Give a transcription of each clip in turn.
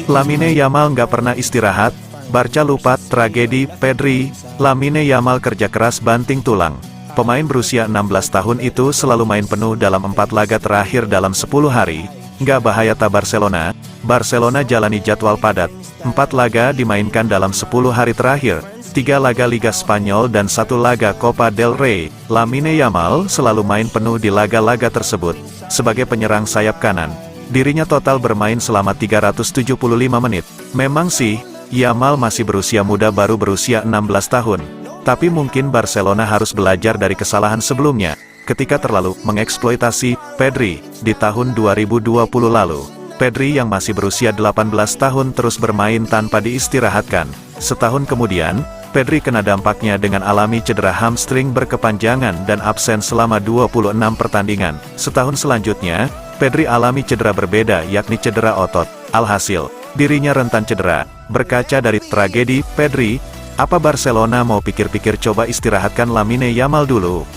Lamine Yamal nggak pernah istirahat, Barca lupa, tragedi, Pedri, Lamine Yamal kerja keras banting tulang. Pemain berusia 16 tahun itu selalu main penuh dalam 4 laga terakhir dalam 10 hari. Nggak bahaya tak Barcelona? Barcelona jalani jadwal padat. 4 laga dimainkan dalam 10 hari terakhir. 3 laga Liga Spanyol dan 1 laga Copa del Rey. Lamine Yamal selalu main penuh di laga-laga tersebut. Sebagai penyerang sayap kanan, dirinya total bermain selama 375 menit. Memang sih, Yamal masih berusia muda, baru berusia 16 tahun. Tapi mungkin Barcelona harus belajar dari kesalahan sebelumnya, ketika terlalu mengeksploitasi Pedri di tahun 2020 lalu. Pedri yang masih berusia 18 tahun terus bermain tanpa diistirahatkan. Setahun kemudian, Pedri kena dampaknya dengan alami cedera hamstring berkepanjangan dan absen selama 26 pertandingan. Setahun selanjutnya, Pedri alami cedera berbeda, yakni cedera otot. Alhasil, dirinya rentan cedera. Berkaca dari tragedi Pedri, apa Barcelona mau pikir-pikir coba istirahatkan Lamine Yamal dulu?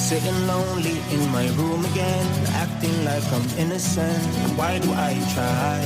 Sitting lonely in my room again, acting like I'm innocent. Why do I try?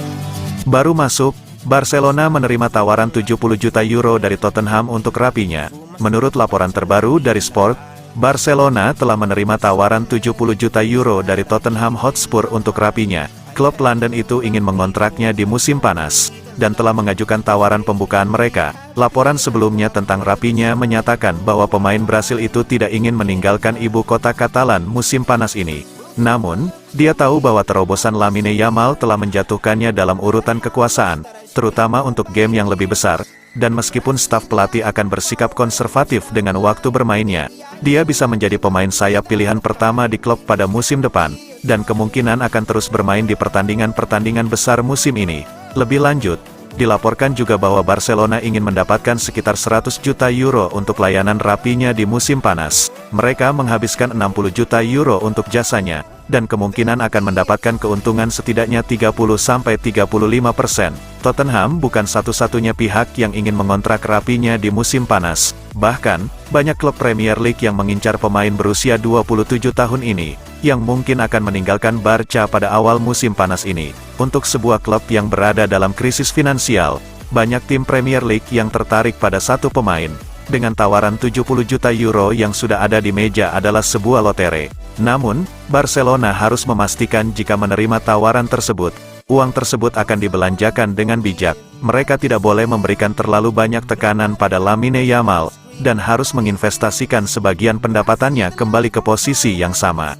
Baru masuk, Barcelona menerima tawaran 70 juta euro dari Tottenham untuk Rapinya. Menurut laporan terbaru dari Sport, Barcelona telah menerima tawaran 70 juta euro dari Tottenham Hotspur untuk Rapinya. Klub London itu ingin mengontraknya di musim panas, dan telah mengajukan tawaran pembukaan mereka. Laporan sebelumnya tentang Rapinya menyatakan bahwa pemain Brasil itu tidak ingin meninggalkan ibu kota Katalan musim panas ini. Namun, dia tahu bahwa terobosan Lamine Yamal telah menjatuhkannya dalam urutan kekuasaan, terutama untuk game yang lebih besar, dan meskipun staf pelatih akan bersikap konservatif dengan waktu bermainnya, dia bisa menjadi pemain sayap pilihan pertama di klub pada musim depan, dan kemungkinan akan terus bermain di pertandingan-pertandingan besar musim ini. Lebih lanjut, dilaporkan juga bahwa Barcelona ingin mendapatkan sekitar 100 juta euro untuk layanan Rapinya di musim panas. Mereka menghabiskan 60 juta euro untuk jasanya, dan kemungkinan akan mendapatkan keuntungan setidaknya 30-35%. Tottenham bukan satu-satunya pihak yang ingin mengontrak Rapinya di musim panas. Bahkan, banyak klub Premier League yang mengincar pemain berusia 27 tahun ini, yang mungkin akan meninggalkan Barca pada awal musim panas ini. Untuk sebuah klub yang berada dalam krisis finansial, banyak tim Premier League yang tertarik pada satu pemain. Dengan tawaran 70 juta euro yang sudah ada di meja adalah sebuah lotre. Namun, Barcelona harus memastikan jika menerima tawaran tersebut, uang tersebut akan dibelanjakan dengan bijak. Mereka tidak boleh memberikan terlalu banyak tekanan pada Lamine Yamal, dan harus menginvestasikan sebagian pendapatannya kembali ke posisi yang sama.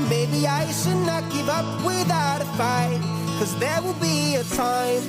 Maybe I should not give up without a fight, 'cause there will be a time.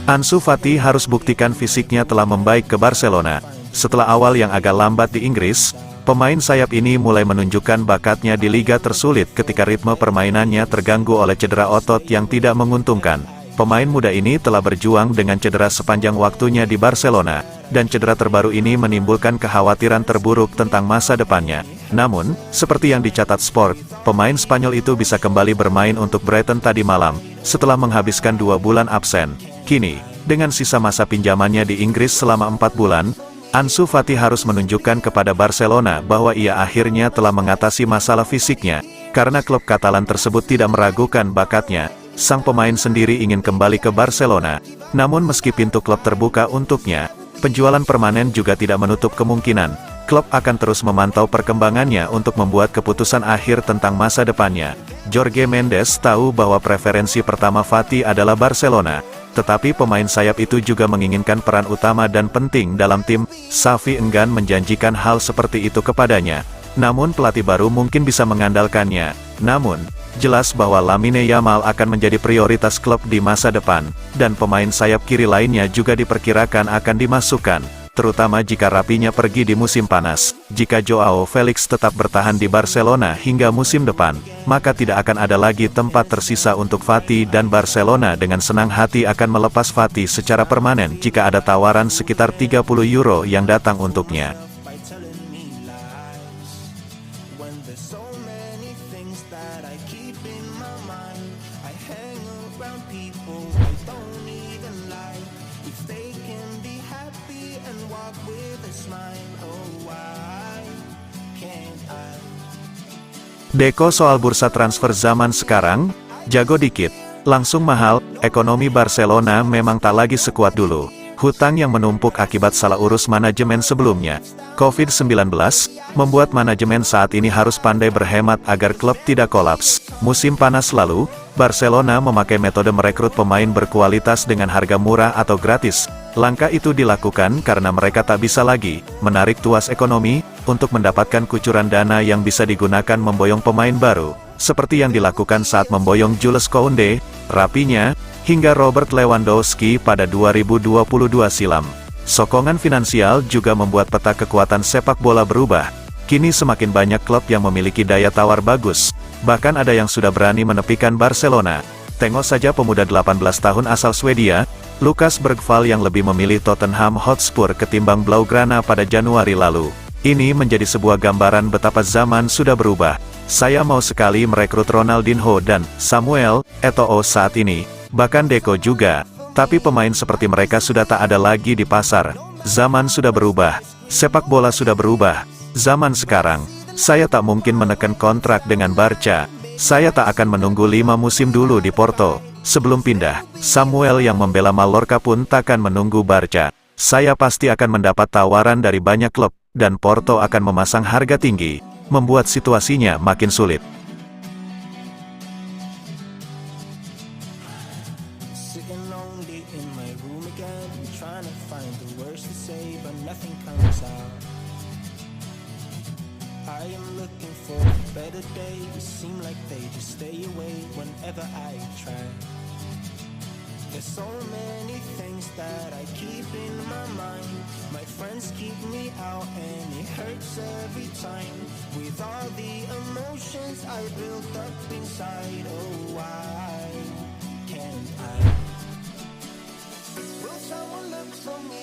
Ansu Fati harus buktikan fisiknya telah membaik ke Barcelona. Setelah awal yang agak lambat di Inggris, pemain sayap ini mulai menunjukkan bakatnya di liga tersulit ketika ritme permainannya terganggu oleh cedera otot yang tidak menguntungkan. Pemain muda ini telah berjuang dengan cedera sepanjang waktunya di Barcelona, dan cedera terbaru ini menimbulkan kekhawatiran terburuk tentang masa depannya. Namun, seperti yang dicatat Sport, pemain Spanyol itu bisa kembali bermain untuk Brighton tadi malam, setelah menghabiskan 2 bulan absen. Kini, dengan sisa masa pinjamannya di Inggris selama 4 bulan, Ansu Fati harus menunjukkan kepada Barcelona bahwa ia akhirnya telah mengatasi masalah fisiknya. Karena klub Katalan tersebut tidak meragukan bakatnya, sang pemain sendiri ingin kembali ke Barcelona. Namun meski pintu klub terbuka untuknya, penjualan permanen juga tidak menutup kemungkinan. Klub akan terus memantau perkembangannya untuk membuat keputusan akhir tentang masa depannya. Jorge Mendes tahu bahwa preferensi pertama Fati adalah Barcelona, tetapi pemain sayap itu juga menginginkan peran utama dan penting dalam tim. Xavi enggan menjanjikan hal seperti itu kepadanya. Namun pelatih baru mungkin bisa mengandalkannya. Namun, jelas bahwa Lamine Yamal akan menjadi prioritas klub di masa depan, dan pemain sayap kiri lainnya juga diperkirakan akan dimasukkan. terutama jika Rapinya pergi di musim panas. Jika Joao Felix tetap bertahan di Barcelona hingga musim depan, maka tidak akan ada lagi tempat tersisa untuk Fati dan Barcelona dengan senang hati akan melepas Fati secara permanen jika ada tawaran sekitar 30 euro yang datang untuknya. by telling me lies. When there's so many things that I keep in my mind, I hang around people I don't even like. If they can be happy and walk with a smile, oh why can't I? Deko soal bursa transfer zaman sekarang, jago dikit, langsung mahal. Ekonomi Barcelona memang tak lagi sekuat dulu. Hutang yang menumpuk akibat salah urus manajemen sebelumnya. COVID-19 membuat manajemen saat ini harus pandai berhemat agar klub tidak kolaps. Musim panas lalu, Barcelona memakai metode merekrut pemain berkualitas dengan harga murah atau gratis. Langkah itu dilakukan karena mereka tak bisa lagi menarik tuas ekonomi untuk mendapatkan kucuran dana yang bisa digunakan memboyong pemain baru, seperti yang dilakukan saat memboyong Jules Koundé, Rapinya, hingga Robert Lewandowski pada 2022 silam. Sokongan finansial juga membuat peta kekuatan sepak bola berubah. Kini semakin banyak klub yang memiliki daya tawar bagus, bahkan ada yang sudah berani menepikan Barcelona. Tengok saja pemuda 18 tahun asal Swedia, Lucas Bergvall yang lebih memilih Tottenham Hotspur ketimbang Blaugrana pada Januari lalu. Ini menjadi sebuah gambaran betapa zaman sudah berubah. Saya mau sekali merekrut Ronaldinho dan Samuel Eto'o saat ini, bahkan Deco juga. Tapi pemain seperti mereka sudah tak ada lagi di pasar. Zaman sudah berubah. Sepak bola sudah berubah. Zaman sekarang, saya tak mungkin menekan kontrak dengan Barca. Saya tak akan menunggu 5 musim dulu di Porto sebelum pindah. Samuel yang membela Mallorca pun takkan menunggu Barca. Saya pasti akan mendapat tawaran dari banyak klub, dan Porto akan memasang harga tinggi, membuat situasinya makin sulit. Sitting lonely in my room again, trying to find the words to say, but nothing comes out. I am looking for better days, seem like they just stay away whenever I try. There's so many things that I keep in my mind. My friends keep me out and it hurts every time. With all the emotions I built up inside, oh why can't I? Will someone look for me